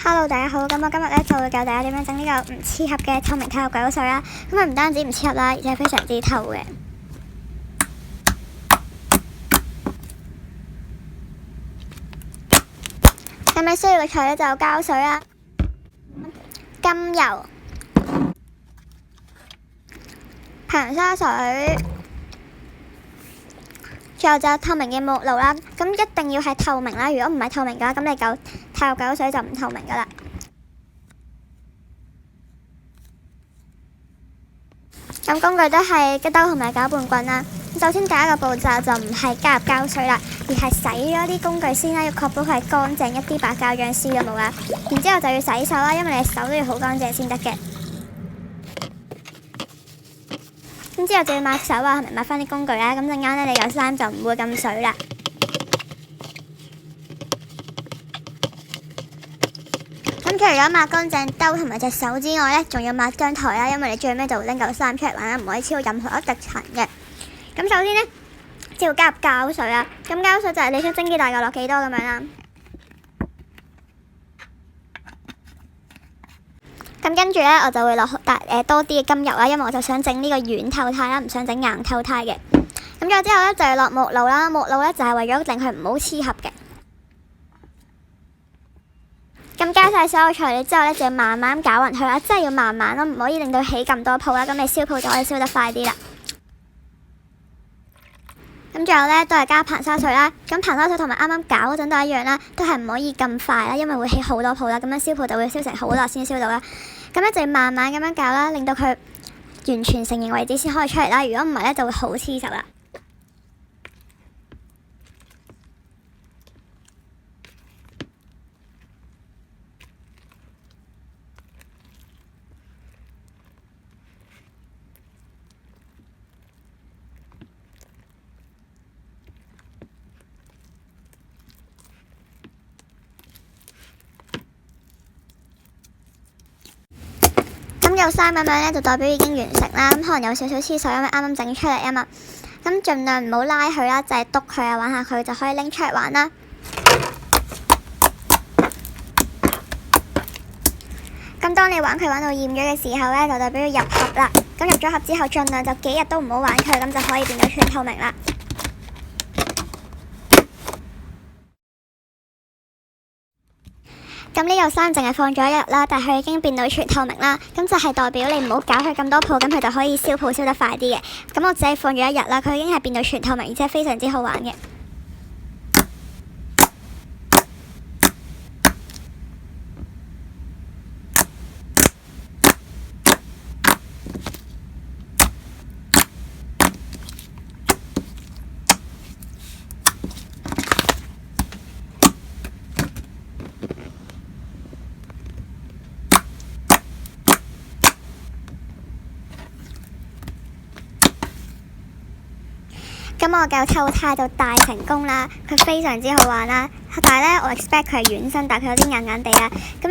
Hello， 大家好，咁我今日咧就會教大家點樣整呢個唔黐盒嘅透明透狗水啦。咁佢唔單止唔黐盒啦，而且非常之透嘅。咁你需要嘅材料就有膠水啦、甘油、硼砂水，仲有就係透明嘅木爐啦。咁一定要係透明啦，如果唔係透明嘅話，咁你透狗水就唔透明噶啦。咁工具都係吉兜同埋攪拌棍啦。首先第一個步驟就唔係加入膠水啦，而係洗咗啲工具先啦，要確保佢係乾淨一啲，白膠樣絲都冇啦。然之後就要洗手啦，因為你手都要好乾淨先得嘅。咁之後就要抹手啊，同埋抹翻啲工具啦。咁陣間你個衫就唔會咁水啦。咁除咗抹乾淨兜同埋隻手之外呢，仲要抹張台啦，因為你最尾就會拎嚿衫出嚟玩啦，唔可以超任何一滴塵嘅。咁首先呢，就要加入膠水啦。咁膠水就係你想蒸幾大嚿落幾多咁樣啦。咁跟住呢，我就會落多啲嘅甘油啦，因為我就想整呢個軟透態啦，唔想整硬透態嘅。咁再之後呢，就要落木爐啦。木爐呢，就係為咗令佢唔好黐盒嘅。咁加晒所有材料之後呢，就要慢慢攪勻佢啦，真係要慢慢咯，唔可以令到起咁多泡啦。咁你燒泡就可以燒得快啲啦。咁最後呢，都係加硼砂水啦。咁硼砂水同埋啱啱攪嗰陣都一樣啦，都係唔可以咁快啦，因為會起好多泡啦。咁樣燒泡就會燒成好耐先燒到啦。咁咧就要慢慢咁樣攪啦，令到佢完全成型為止先可以出嚟啦。如果唔係呢，就會好黐手啦。咁有3咁樣呢，就代表已經完成啦。咁可能有少少黐手，因為啱啱整出嚟啊嘛。咁盡量唔好拉佢啦，就係篤佢啊，玩下佢就可以拎出嚟玩啦。咁當你玩佢玩到厭咗嘅時候呢，就代表要入盒啦。咁入咗盒之後，盡量就幾日都唔好玩佢，咁就可以變到全透明啦。咁呢嚿衫淨係放咗1日啦，但係佢已經變到全透明啦。咁就係代表你唔好搞佢咁多泡，咁佢就可以燒泡燒得快啲嘅。咁我只係放咗1日啦，佢已經係變到全透明，而且非常之好玩嘅。咁我嚿透態就大成功啦，佢非常之好玩啦。但係呢，我 expect 佢係軟身，但係佢有啲硬硬地啦。咁